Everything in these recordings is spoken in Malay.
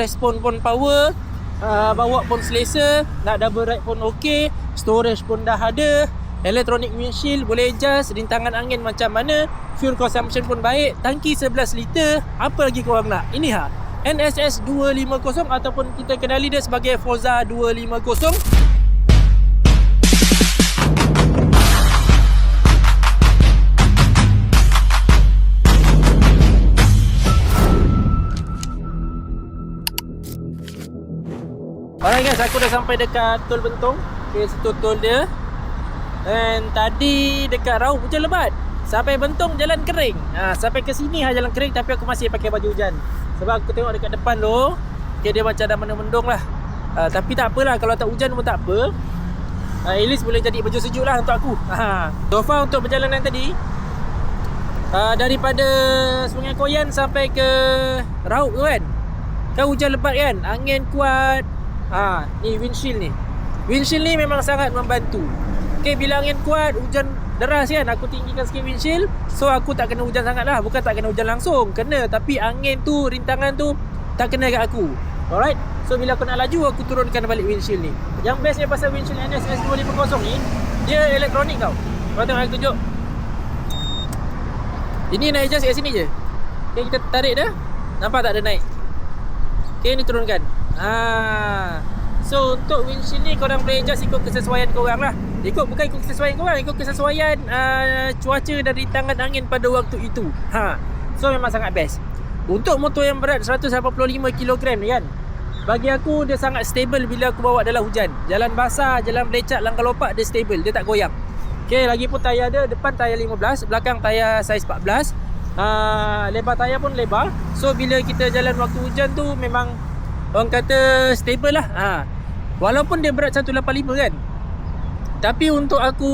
Respon pun power, bawa pun selesa, nak double ride pun okey, storage pun dah ada, electronic windshield boleh adjust, rintangan angin macam mana, fuel consumption pun baik, tangki 11 liter. Apa lagi korang nak? Ini NSS 250 ataupun kita kenali dia sebagai Forza 250. Alright guys, aku dah sampai dekat tol Bentong. Okay, situ tol dia. Dan tadi dekat Raub hujan lebat. Sampai Bentong jalan kering. Sampai ke sini jalan kering, tapi aku masih pakai baju hujan. Sebab aku tengok dekat depan tu, okay, dia macam dah mendung-mendung lah. Tapi tak apalah, kalau tak hujan pun tak apa. At least boleh jadi baju sejuk lah untuk aku. So far untuk perjalanan tadi, daripada Sungai Koyan sampai ke Raub tu kan, hujan lebat kan, angin kuat. Ni windshield ni. Windshield ni memang sangat membantu. Okay, bila angin kuat, hujan deras kan, aku tinggikan sikit windshield. So aku tak kena hujan sangat lah. Bukan tak kena hujan langsung, kena. Tapi angin tu, rintangan tu tak kena kat aku. Alright. So bila aku nak laju, aku turunkan balik windshield ni. Yang bestnya pasal windshield NSS 250 ni, dia elektronik tau. Kau tengok aku tunjuk. Ini nak adjust kat sini je. Okay, kita tarik dah. Nampak tak dia naik? Okay, ni turunkan. So untuk windshield ni korang boleh adjust ikut kesesuaian korang lah. Bukan ikut kesesuaian korang, ikut kesesuaian cuaca dan rintangan angin pada waktu itu. So memang sangat best. Untuk motor yang berat 185 kg ni kan, bagi aku dia sangat stable bila aku bawa dalam hujan. Jalan basah, jalan belecak, langkah lopak, dia stable, dia tak goyang. Okay, lagi pun tayar dia, depan tayar 15, belakang tayar saiz 14. Lebar tayar pun lebar. So bila kita jalan waktu hujan tu memang orang kata stable lah. Walaupun dia berat 185 kan, tapi untuk aku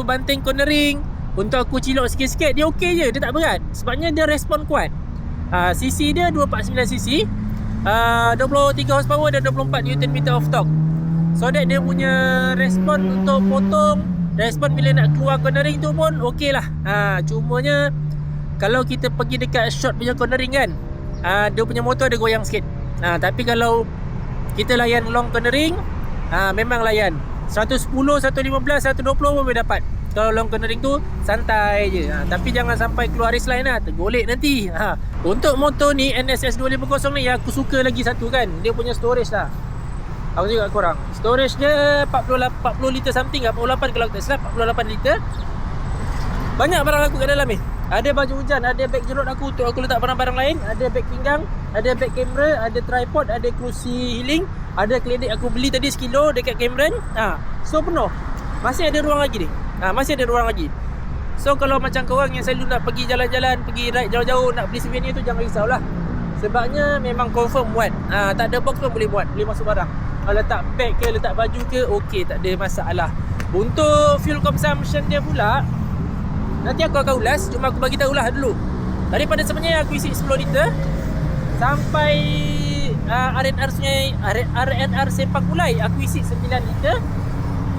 banting cornering, untuk aku cilok sikit-sikit, dia okey je, dia tak berat. Sebabnya dia respon kuat. CC dia 249cc, 23 horsepower dan 24 Nm of torque. So that dia punya respon untuk potong, respon bila nak keluar cornering tu pun okey lah. Cumanya kalau kita pergi dekat short punya cornering kan, dia punya motor dia goyang sikit. Tapi kalau kita layan long cornering, memang layan 110, 115, 120 pun boleh dapat. Kalau long cornering tu santai je. Tapi jangan sampai keluar race line lah, tergolek nanti. Untuk motor ni NSS 250 ni yang aku suka lagi satu kan, dia punya storage lah. Aku cakap korang, storage dia 40 liter something, 48 kalau tak silap, 48 liter. Banyak barang aku kat dalam ni. Ada baju hujan, ada beg jerut aku untuk aku letak barang-barang lain, ada beg pinggang, ada beg kamera, ada tripod, ada kerusi healing, ada klinik aku beli tadi sekilo dekat Cameron. So penuh. Masih ada ruang lagi ni. Masih ada ruang lagi. So kalau macam korang yang selalu nak pergi jalan-jalan, pergi ride jauh-jauh, nak beli souvenir tu, jangan risaulah. Sebabnya memang confirm muat. Tak ada box pun boleh muat, boleh masuk barang. Kalau letak beg ke, letak baju ke, okey, tak ada masalah. Untuk fuel consumption dia pula, nanti aku akan ulas, cuma aku bagi tahulah dulu. Daripada sebenarnya aku isi 10 liter sampai RNR Sepak Ulai aku isi 9 liter.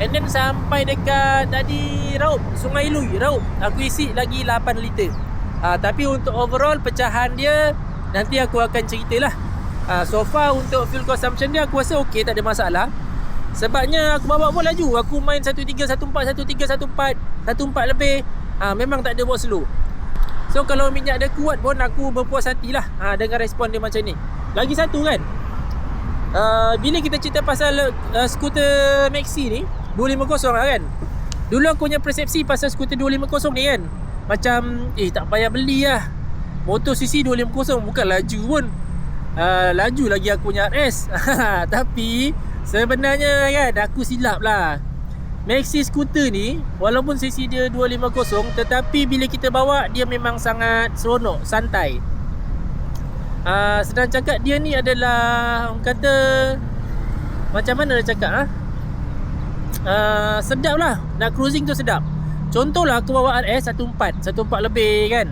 And then sampai dekat tadi Raub, Sungai Lui, Raub, aku isi lagi 8 liter. Tapi untuk overall pecahan dia nanti aku akan ceritalah. So far untuk fuel consumption dia aku rasa okey, tak ada masalah. Sebabnya aku bawa pun laju, aku main 1314, 1314, 14 lebih. Memang tak ada buat slow. So kalau minyak dia kuat pun aku berpuas hati lah dengan respon dia macam ni. Lagi satu kan, bila kita cerita pasal skuter Maxi ni 250 lah kan, dulu aku punya persepsi pasal skuter 250 ni kan, macam tak payah beli lah, motor CC 250 bukan laju pun. Laju lagi aku punya RS. Tapi sebenarnya kan aku silap lah. Maxi skuter ni walaupun CC dia 250, tetapi bila kita bawa dia memang sangat seronok, santai. Sedang cakap dia ni adalah, orang kata macam mana nak cakap sedap lah, nak cruising tu sedap. Contohlah aku bawa RS 14 lebih kan,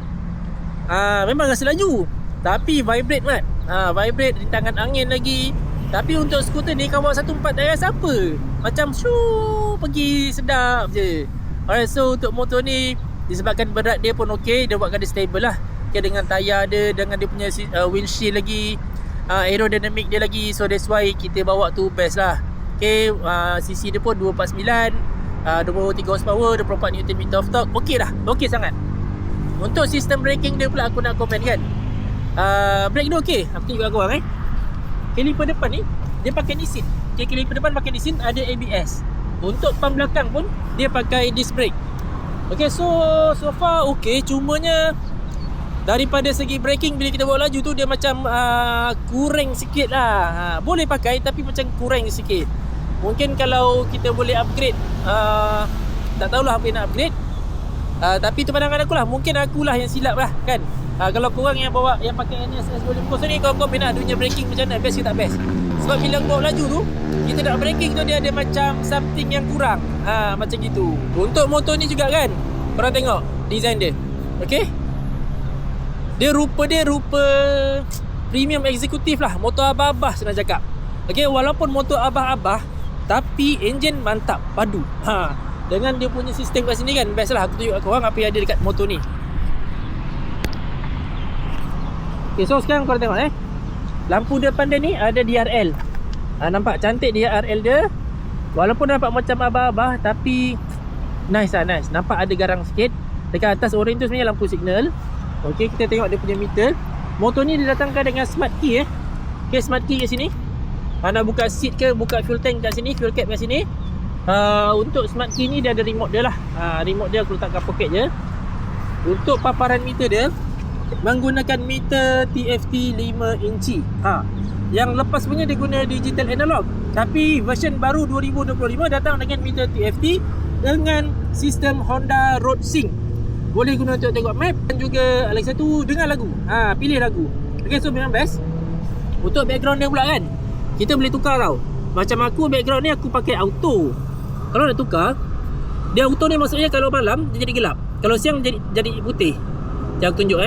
memang rasa laju, tapi vibrate mat. Vibrate, rintangan angin lagi. Tapi untuk skuter ni kau bawa 14 tak rasa apa, macam pergi sedap je. Alright, so untuk motor ni disebabkan berat dia pun okey, dia buatkan dia stable lah. Okay, dengan tayar dia, dengan dia punya windshield lagi, aerodynamic dia lagi. So that's why kita bawa tu best lah. Okay, CC dia pun 249, 23 horsepower, 24 Nm of torque. Okey dah, okey sangat. Untuk sistem braking dia pula aku nak komen kan. Brake dia okey. Aku tunjuk kat korang Kaliper depan ni dia pakai Nissin. Okay, kaliper depan pakai Nissin, ada ABS. Untuk pam belakang pun dia pakai disc brake. Okay, so far okey. Cumanya daripada segi braking bila kita bawa laju tu dia macam kurang sikit lah. Boleh pakai tapi macam kurang sikit. Mungkin kalau kita boleh upgrade, tak tahulah apa yang nak upgrade. Tapi tu pandangan aku lah. Mungkin akulah yang silap lah kan. Kalau korang yang bawa, yang pakai NSS 250 ni, korang komen lah dunia braking macam mana, best ke tak best. Sebab bila bawa laju tu, kita nak braking tu dia ada macam something yang kurang. Macam gitu. Untuk motor ni juga kan, korang tengok design dia. Okay, dia rupa premium eksekutif lah. Motor abah-abah senang cakap. Okay, walaupun motor abah-abah, tapi enjin mantap, padu. Dengan dia punya sistem kat sini kan, best lah. Aku tunjuk kat korang apa yang ada dekat motor ni. Okay, so sekarang korang tengok lampu depan dia ni ada DRL. Nampak cantik DRL dia. Walaupun nampak macam abah-abah, tapi nice lah, nice. Nampak ada garang sikit. Dekat atas orange tu sebenarnya lampu signal. Okay, kita tengok dia punya meter. Motor ni didatangkan dengan smart key Okay, smart key kat sini. Nak buka seat ke, buka fuel tank kat sini, fuel cap kat sini. Untuk smart key ni dia ada remote dia lah. Remote dia aku letak kat poket je. Untuk paparan meter dia menggunakan meter TFT 5 inci. Yang lepas punya dia guna digital analog. Tapi version baru 2025 datang dengan meter TFT dengan sistem Honda Road Sync. Boleh guna untuk tengok map dan juga lagi satu dengar lagu. Pilih lagu. Okay, so memang best. Untuk background dia pula kan, kita boleh tukar tau. Macam aku background ni aku pakai auto. Kalau nak tukar, dia auto ni maksudnya kalau malam dia jadi gelap, kalau siang jadi putih. Jangan tunjuk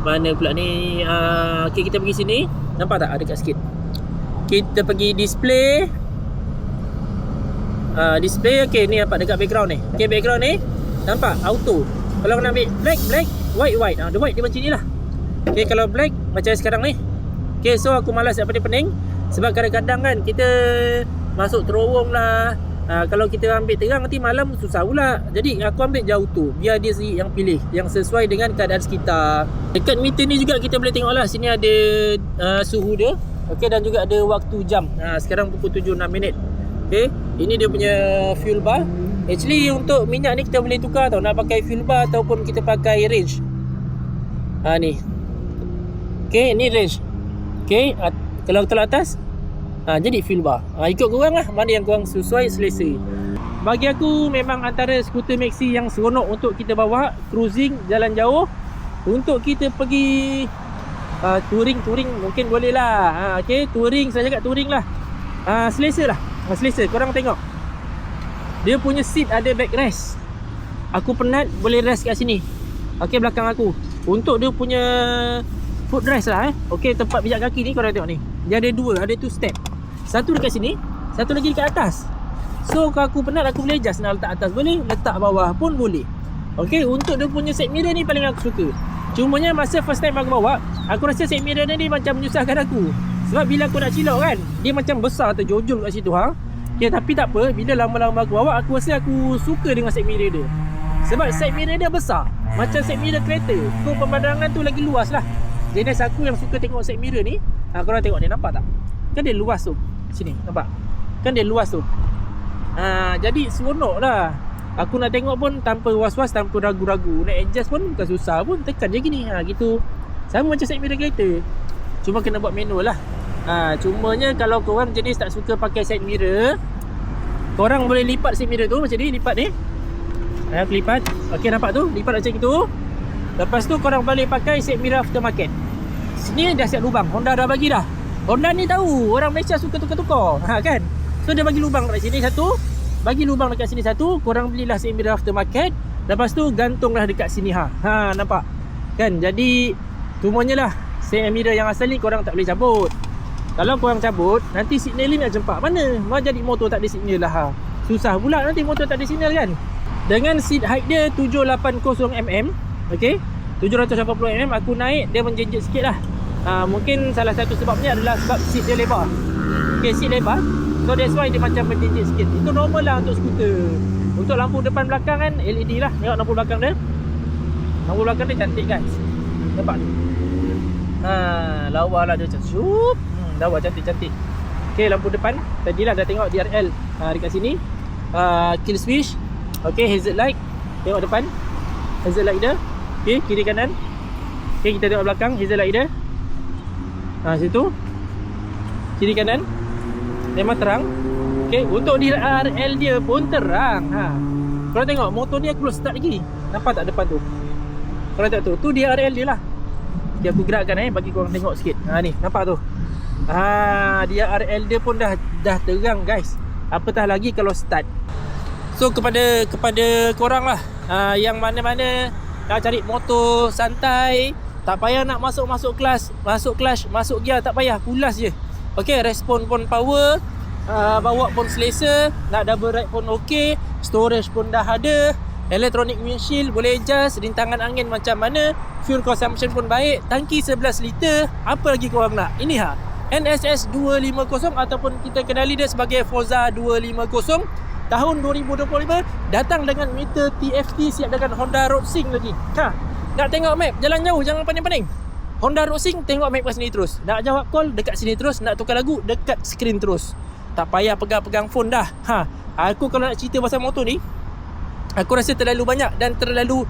mana pula ni. Okay, kita pergi sini. Nampak tak? Ada dekat sikit. Kita pergi display. Display. Okay, ni nampak dekat background ni. Okay, background ni nampak auto. Kalau nak ambil black, white. The white dia macam ni lah. Okay, kalau black macam sekarang ni. Okay, so aku malas daripada pening. Sebab kadang-kadang kan kita masuk terowong lah. Kalau kita ambil terang nanti malam susah pula. Jadi aku ambil jauh tu, biar dia sendiri yang pilih, yang sesuai dengan keadaan sekitar. Dekat meter ni juga kita boleh tengok lah. Sini ada suhu dia. Okay, dan juga ada waktu jam. Sekarang pukul 7.06. Okay, ini dia punya fuel bar. Actually untuk minyak ni kita boleh tukar tau. Nak pakai fuel bar ataupun kita pakai range. Ni. Okay, ni range. Okay, kalau kita atas jadi fuel bar. Ikut korang lah, mana yang korang sesuai selesa. Bagi aku memang antara skuter Maxi yang seronok untuk kita bawa cruising jalan jauh. Untuk kita pergi touring mungkin boleh lah. Okay, touring, saya cakap touring lah. Selesa lah. Selesa, korang tengok. Dia punya seat ada backrest. Aku penat boleh rest kat sini. Okay, belakang aku. Untuk dia punya footrest lah Okay, tempat pijak kaki ni korang tengok ni. Dia ada dua, ada 2 step. Satu dekat sini, satu lagi dekat atas. So kalau aku penat aku boleh adjust, nak letak atas boleh, letak bawah pun boleh. Okay, untuk dia punya side mirror ni paling aku suka. Cumanya masa first time aku bawa, aku rasa side mirror ni macam menyusahkan aku. Sebab bila aku nak cilok kan, dia macam besar terjojol kat situ Okay, tapi tak apa, bila lama-lama aku bawa, aku rasa aku suka dengan side mirror dia. Sebab side mirror dia besar, macam side mirror kereta. So pemandangan tu lagi luas lah. Jenis aku yang suka tengok side mirror ni. Korang tengok ni, nampak tak? Kan dia luas tu. Sini, nampak? Kan dia luas tu. Jadi seronok lah. Aku nak tengok pun tanpa was-was, tanpa ragu-ragu. Nak adjust pun bukan susah pun, tekan je gini. Gitu. Sama macam side mirror kereta. Cuma kena buat manual lah. Cumanya kalau korang jenis tak suka pakai side mirror, korang boleh lipat side mirror tu macam ni, lipat ni. Aku lipat. Okay, nampak tu? Lipat macam itu. Lepas tu korang boleh pakai side mirror aftermarket. Sini dah siap lubang. Honda dah bagi dah. Honda ni tahu orang Malaysia suka tukar-tukar. Kan? So dia bagi lubang dekat sini satu, bagi lubang dekat sini satu. Korang belilah side mirror aftermarket. Lepas tu gantunglah dekat sini. Nampak? Kan? Jadi semuanya lah. Side mirror yang asal ni korang tak boleh cabut. Kalau korang cabut, nanti signal ni nak jempak mana? Mau jadi motor tak ada signal lah. Susah pula nanti motor tak ada signal kan? Dengan seat height dia 780mm. Okay, 780mm aku naik, dia menjenjek sikit lah. Mungkin salah satu sebabnya adalah sebab seat dia lebar. Okay, seat lebar, so that's why dia macam berdinjit sikit. Itu normal lah untuk skuter. Untuk lampu depan belakang kan LED lah. Tengok lampu belakang dia. Lampu belakang dia cantik guys. Nampak ni. Lawa lah dia macam syup. Lawa cantik-cantik. Okay, lampu depan tadilah dah tengok DRL dekat sini. Kill switch. Okay, hazard light. Tengok depan, hazard light dia. Okay, kiri kanan. Okay, kita tengok belakang, hazard light dia. Situ kiri kanan memang terang. Okay, untuk DRL dia pun terang. Korang tengok motor ni aku belum start lagi. Nampak tak depan tu? Korang tak tu DRL dia lah. Okay, aku gerakkan bagi korang tengok sikit. Ni nampak tu. DRL dia pun dah terang guys. Apatah lagi kalau start. So kepada korang lah, yang mana-mana nak cari motor santai, tak payah nak masuk kelas, masuk gear, tak payah, pulas je. Okay, respon pun power, bawa pun selesa, nak double ride pun ok, storage pun dah ada, electronic windshield boleh adjust, rintangan angin macam mana, fuel consumption pun baik, tangki 11 liter. Apa lagi korang nak? Ini NSS 250 ataupun kita kenali dia sebagai Forza 250 tahun 2025, datang dengan meter TFT, siap dengan Honda Road Sync lagi. Nak tengok map jalan jauh, jangan paning-paning. Honda Road Sync, tengok map kat sini terus. Nak jawab call dekat sini terus, nak tukar lagu dekat skrin terus. Tak payah pegang-pegang phone dah. Aku kalau nak cerita pasal motor ni, aku rasa terlalu banyak dan terlalu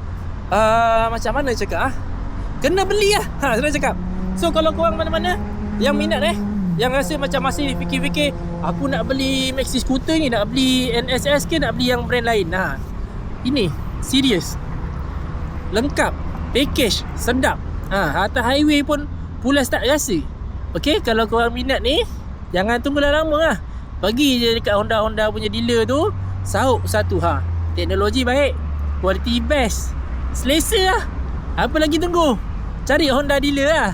macam mana cakap, kena beli lah. Senang cakap. So kalau korang mana-mana yang minat yang rasa macam masih fikir-fikir, aku nak beli maxi scooter ni, nak beli NSS ke nak beli yang brand lain, ini serius, lengkap, package sedap. Atas highway pun pulas tak rasa. Okay, kalau korang minat ni, jangan tunggu lama lah. Pergi je dekat Honda punya dealer tu, sahut satu. Teknologi baik, kualiti best, selesa lah. Apa lagi tunggu? Cari Honda dealer lah.